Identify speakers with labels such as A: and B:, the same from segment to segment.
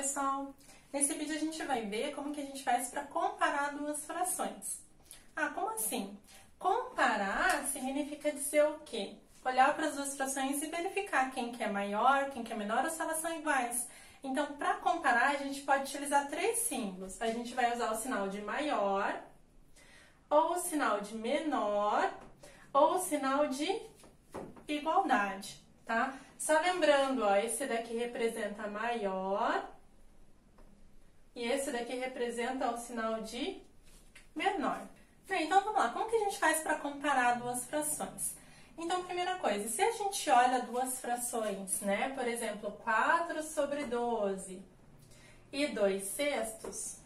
A: pessoal! Nesse vídeo a gente vai ver como que a gente faz para comparar duas frações. Ah, como assim? Comparar significa dizer o quê? Olhar para as duas frações e verificar quem que é maior, quem que é menor ou se elas são iguais. Então, para comparar, a gente pode utilizar três símbolos. A gente vai usar o sinal de maior, ou o sinal de menor, ou o sinal de igualdade, tá? Só lembrando, ó, esse daqui representa maior e esse daqui representa o sinal de menor. Bem, então vamos lá, como que a gente faz para comparar duas frações? Então, primeira coisa, se a gente olha duas frações, né, por exemplo, 4 sobre 12 e 2 sextos,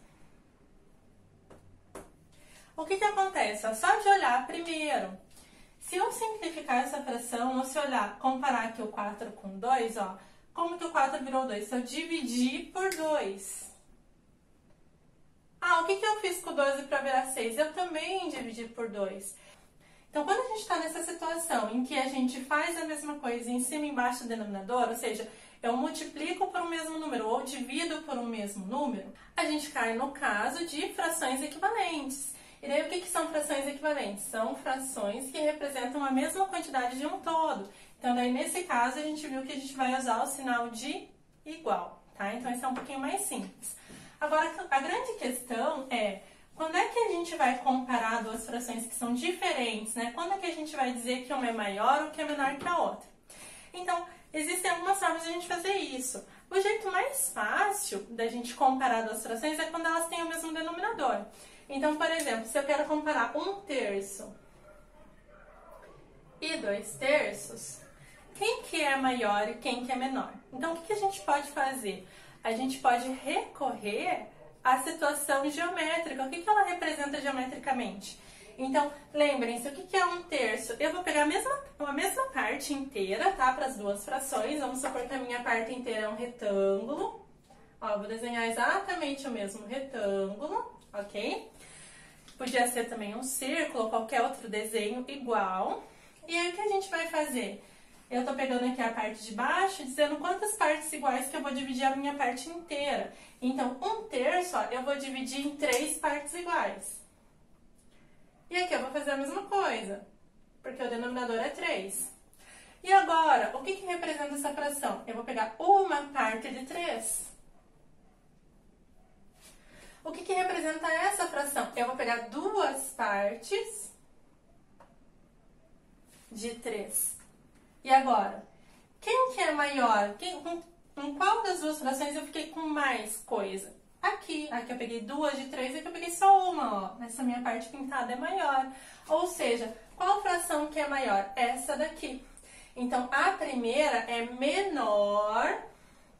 A: o que que acontece? Ó, só de olhar primeiro, se eu simplificar essa fração, ou se olhar, comparar aqui o 4 com 2, ó, como que o 4 virou 2? Se eu dividir por 2. Ah, o que que eu fiz com o 12 para virar 6? Eu também dividi por 2. Então, quando a gente está nessa situação em que a gente faz a mesma coisa em cima e embaixo do denominador, ou seja, eu multiplico por um mesmo número ou divido por um mesmo número, a gente cai no caso de frações equivalentes. E daí, o que que são frações equivalentes? São frações que representam a mesma quantidade de um todo. Então, daí, nesse caso, a gente viu que a gente vai usar o sinal de igual, tá? Então, esse é um pouquinho mais simples. Agora, a grande questão é, quando é que a gente vai comparar duas frações que são diferentes, né? Quando é que a gente vai dizer que uma é maior ou que é menor que a outra? Então, existem algumas formas de a gente fazer isso. O jeito mais fácil da gente comparar duas frações é quando elas têm o mesmo denominador. Então, por exemplo, se eu quero comparar 1/3 e 2/3, quem que é maior e quem que é menor? Então, o que a gente pode fazer? A gente pode recorrer à situação geométrica. O que ela representa geometricamente? Então, lembrem-se, o que é 1/3? Eu vou pegar a mesma parte inteira, tá? Para as duas frações. Vamos supor que a minha parte inteira é um retângulo. Ó, vou desenhar exatamente o mesmo retângulo, ok? Podia ser também um círculo ou qualquer outro desenho igual. E aí, o que a gente vai fazer? Eu tô pegando aqui a parte de baixo, dizendo quantas partes iguais que eu vou dividir a minha parte inteira. Então, 1/3, ó, eu vou dividir em 3 partes iguais. E aqui eu vou fazer a mesma coisa, porque o denominador é 3. E agora, o que que representa essa fração? Eu vou pegar uma parte de 3. O que que representa essa fração? Eu vou pegar duas partes de 3. E agora, quem que é maior? Em qual das duas frações eu fiquei com mais coisa? Aqui eu peguei 2 de 3 e aqui eu peguei só uma, ó. Essa minha parte pintada é maior. Ou seja, qual fração que é maior? Essa daqui. Então, a primeira é menor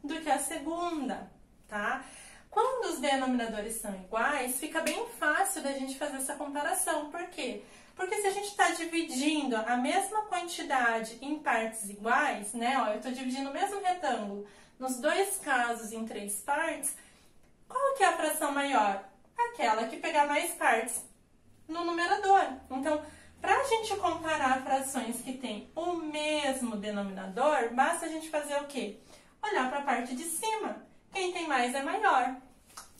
A: do que a segunda, tá? Quando os denominadores são iguais, fica bem fácil da gente fazer essa comparação. Por quê? Porque se a gente está dividindo a mesma quantidade em partes iguais, né? Ó, eu estou dividindo o mesmo retângulo nos dois casos em 3 partes, qual que é a fração maior? Aquela que pegar mais partes no numerador. Então, para a gente comparar frações que têm o mesmo denominador, basta a gente fazer o quê? Olhar para a parte de cima. Quem tem mais é maior.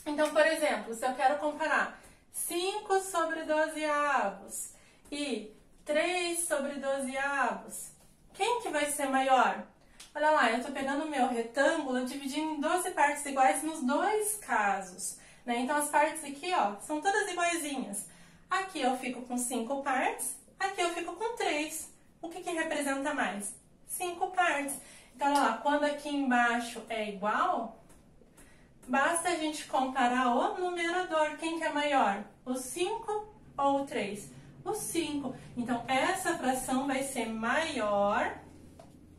A: Então, por exemplo, se eu quero comparar 5 sobre 12avos e 3 sobre 12avos, quem que vai ser maior? Olha lá, eu tô pegando o meu retângulo, dividindo em 12 partes iguais nos dois casos, né? Então, as partes aqui, ó, são todas iguaizinhas. Aqui eu fico com 5 partes, aqui eu fico com 3. O que que representa mais? 5 partes. Então, olha lá, quando aqui embaixo é igual, basta a gente comparar o numerador. Quem que é maior? O 5 ou o 3? O 5. Então, essa fração vai ser maior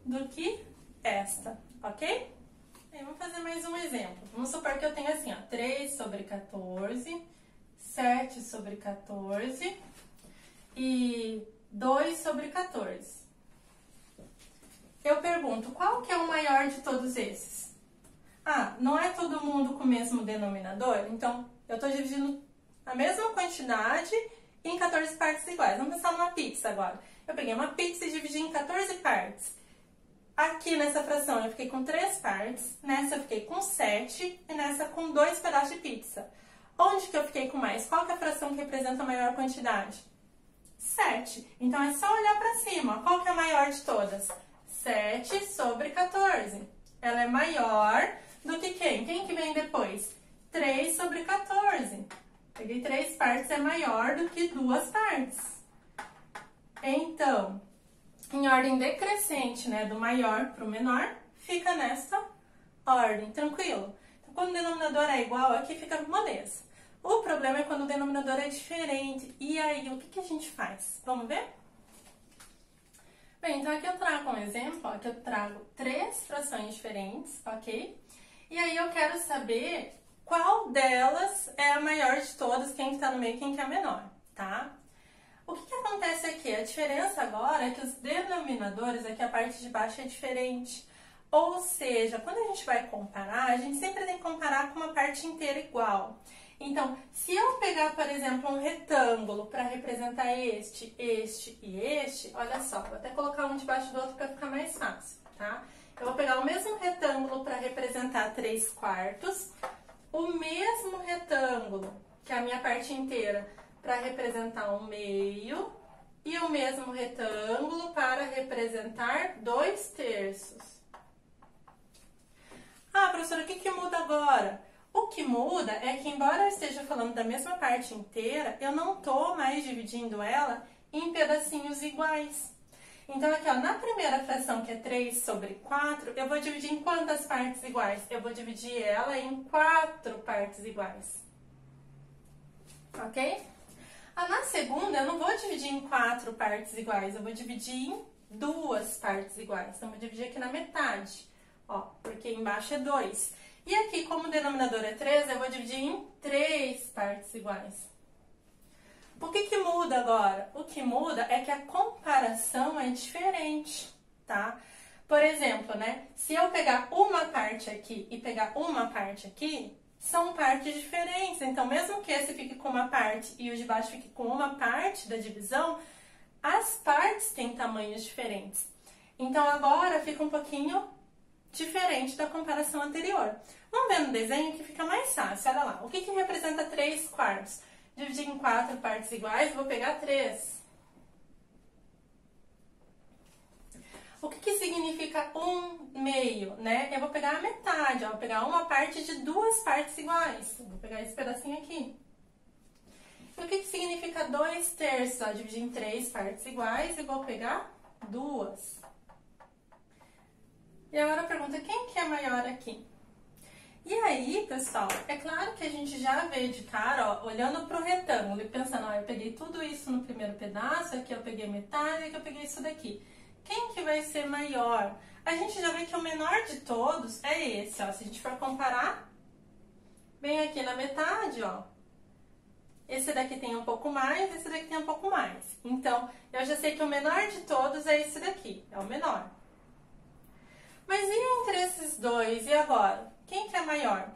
A: do que esta, ok? E vamos fazer mais um exemplo. Vamos supor que eu tenho assim, ó, 3 sobre 14, 7 sobre 14 e 2 sobre 14. Eu pergunto, qual que é o maior de todos esses? Ah, não é todo mundo com o mesmo denominador? Então, eu estou dividindo a mesma quantidade em 14 partes iguais. Vamos pensar numa pizza agora. Eu peguei uma pizza e dividi em 14 partes. Aqui nessa fração eu fiquei com 3 partes, nessa eu fiquei com 7 e nessa com 2 pedaços de pizza. Onde que eu fiquei com mais? Qual que é a fração que representa a maior quantidade? 7. Então é só olhar para cima. Qual que é a maior de todas? 7 sobre 14. Ela é maior do que quem? Quem que vem depois? 3 sobre 14. Peguei 3 partes, é maior do que 2 partes. Então, em ordem decrescente, né, do maior para o menor, fica nessa ordem, tranquilo? Então, quando o denominador é igual, aqui fica moleza. O problema é quando o denominador é diferente. E aí, o que a gente faz? Vamos ver? Bem, então aqui eu trago um exemplo, ó, que eu trago 3 frações diferentes, ok? E aí eu quero saber qual delas é a maior de todas, quem que tá no meio e quem que é a menor, tá? O que acontece aqui? A diferença agora é que os denominadores, aqui a parte de baixo é diferente. Ou seja, quando a gente vai comparar, a gente sempre tem que comparar com uma parte inteira igual. Então, se eu pegar, por exemplo, um retângulo para representar este e este, olha só, vou até colocar um debaixo do outro para ficar mais fácil, tá? Eu vou pegar o mesmo retângulo para representar 3/4, o mesmo retângulo, que é a minha parte inteira, para representar 1/2 e o mesmo retângulo para representar 2/3. Ah, professora, o que muda agora? O que muda é que, embora eu esteja falando da mesma parte inteira, eu não estou mais dividindo ela em pedacinhos iguais. Então, aqui, ó, na primeira fração, que é 3 sobre 4, eu vou dividir em quantas partes iguais? Eu vou dividir ela em 4 partes iguais. Ok? Na segunda, eu não vou dividir em 4 partes iguais, eu vou dividir em 2 partes iguais. Então, eu vou dividir aqui na metade, ó, porque embaixo é 2. E aqui, como o denominador é 3, eu vou dividir em 3 partes iguais. O que muda agora? O que muda é que a comparação é diferente, tá? Por exemplo, né? Se eu pegar uma parte aqui e pegar uma parte aqui, são partes diferentes. Então, mesmo que esse fique com uma parte e o de baixo fique com uma parte da divisão, as partes têm tamanhos diferentes. Então, agora fica um pouquinho diferente da comparação anterior. Vamos ver no desenho que fica mais fácil. Olha lá. O que representa 3/4? Dividir em 4 partes iguais, vou pegar 3. O que significa 1/2, né? Eu vou pegar a metade, ó, vou pegar uma parte de 2 partes iguais. Vou pegar esse pedacinho aqui. E o que significa 2/3? Ó, dividir em 3 partes iguais e vou pegar 2. E agora a pergunta, quem que é maior aqui? E aí, pessoal, é claro que a gente já vê de cara, ó, olhando para o retângulo e pensando, ó, eu peguei tudo isso no primeiro pedaço, aqui eu peguei metade, aqui eu peguei isso daqui. Quem que vai ser maior? A gente já vê que o menor de todos é esse, ó. Se a gente for comparar, bem aqui na metade, ó. Esse daqui tem um pouco mais, esse daqui tem um pouco mais. Então, eu já sei que o menor de todos é esse daqui, é o menor. Mas e entre esses dois? E agora? Quem que é maior?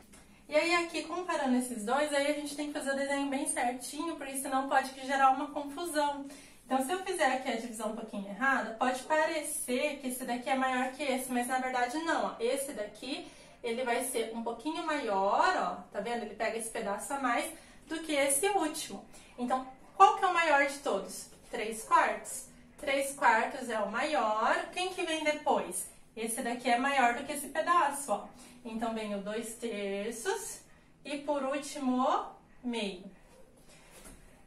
A: E aí aqui, comparando esses dois, aí a gente tem que fazer o desenho bem certinho, porque senão pode gerar uma confusão. Então, se eu fizer aqui a divisão um pouquinho errada, pode parecer que esse daqui é maior que esse, mas na verdade não, ó. Esse daqui, ele vai ser um pouquinho maior, ó, tá vendo? Ele pega esse pedaço a mais do que esse último. Então, qual que é o maior de todos? 3/4. 3/4 é o maior. Quem que vem depois? Esse daqui é maior do que esse pedaço, ó. Então, vem o 2/3 e, por último, o meio.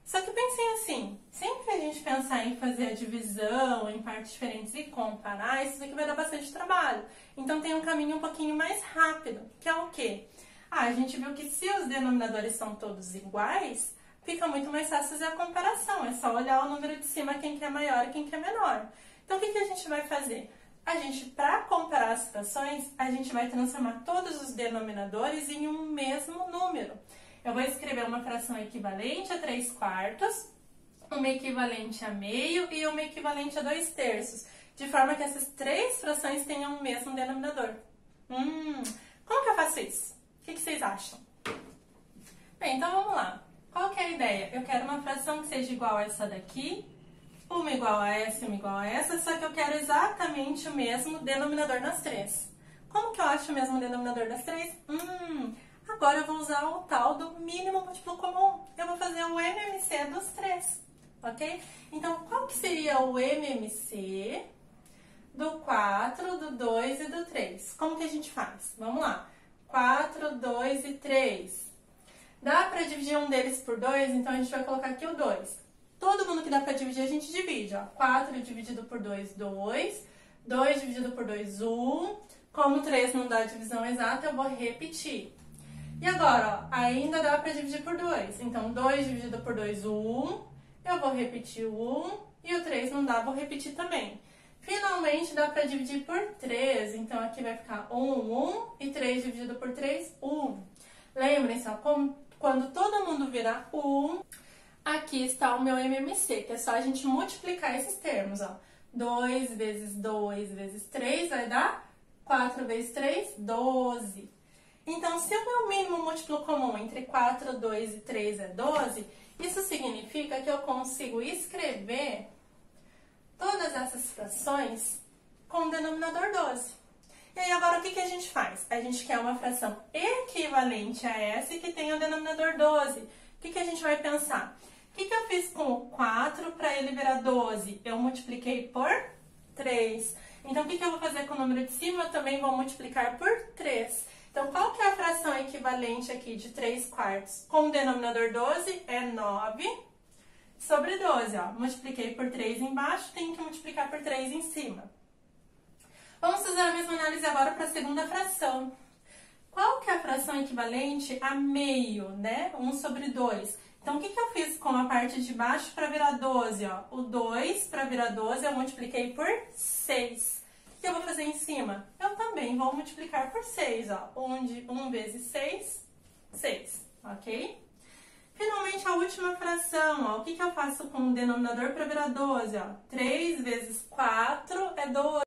A: Só que pensem assim, sempre que a gente pensar em fazer a divisão em partes diferentes e comparar, isso aqui vai dar bastante trabalho. Então, tem um caminho um pouquinho mais rápido, que é o quê? A gente viu que se os denominadores são todos iguais, fica muito mais fácil fazer a comparação. É só olhar o número de cima, quem que é maior e quem que é menor. Então, o que a gente vai fazer? A gente, para comparar as frações, a gente vai transformar todos os denominadores em um mesmo número. Eu vou escrever uma fração equivalente a 3/4, uma equivalente a meio e uma equivalente a 2/3, de forma que essas 3 frações tenham o mesmo denominador. Como que eu faço isso? O que vocês acham? Bem, então vamos lá. Qual que é a ideia? Eu quero uma fração que seja igual a essa daqui uma igual a essa e uma igual a essa, só que eu quero exatamente o mesmo denominador nas três. Como que eu acho o mesmo denominador das três? Agora eu vou usar o tal do mínimo múltiplo comum. Eu vou fazer o MMC dos três, ok? Então, qual que seria o MMC do 4, do 2 e do 3? Como que a gente faz? Vamos lá. 4, 2 e 3. Dá para dividir um deles por 2, então a gente vai colocar aqui o 2. Todo mundo que dá para dividir, a gente divide, ó. 4 dividido por 2, 2. 2 dividido por 2, 1. Como 3 não dá divisão exata, eu vou repetir. E agora, ó, ainda dá para dividir por 2. Então, 2 dividido por 2, 1. Eu vou repetir o 1. E o 3 não dá, vou repetir também. Finalmente, dá para dividir por 3. Então, aqui vai ficar 1, 1. E 3 dividido por 3, 1. Lembrem-se, ó, quando todo mundo virar 1, aqui está o meu MMC, que é só a gente multiplicar esses termos, ó. 2 vezes 2 vezes 3 vai dar 4 vezes 3, 12. Então, se o meu mínimo múltiplo comum entre 4, 2 e 3 é 12, isso significa que eu consigo escrever todas essas frações com o denominador 12. E aí, agora, o que a gente faz? A gente quer uma fração equivalente a essa e que tenha o denominador 12. O que a gente vai pensar? O que eu fiz com o 4 para ele virar 12? Eu multipliquei por 3. Então, o que eu vou fazer com o número de cima? Eu também vou multiplicar por 3. Então, qual que é a fração equivalente aqui de 3 quartos? Com o denominador 12 é 9 sobre 12. Ó. Multipliquei por 3 embaixo, tenho que multiplicar por 3 em cima. Vamos fazer a mesma análise agora para a segunda fração. Qual que é a fração equivalente a meio, né? 1 sobre 2. Então, o que eu fiz com a parte de baixo para virar 12? Ó? O 2 para virar 12 eu multipliquei por 6. O que eu vou fazer em cima? Eu também vou multiplicar por 6. Ó. 1 vezes 6, 6. Ok? Finalmente, a última fração. Ó. O que eu faço com o denominador para virar 12? Ó? 3 vezes 4 é 12.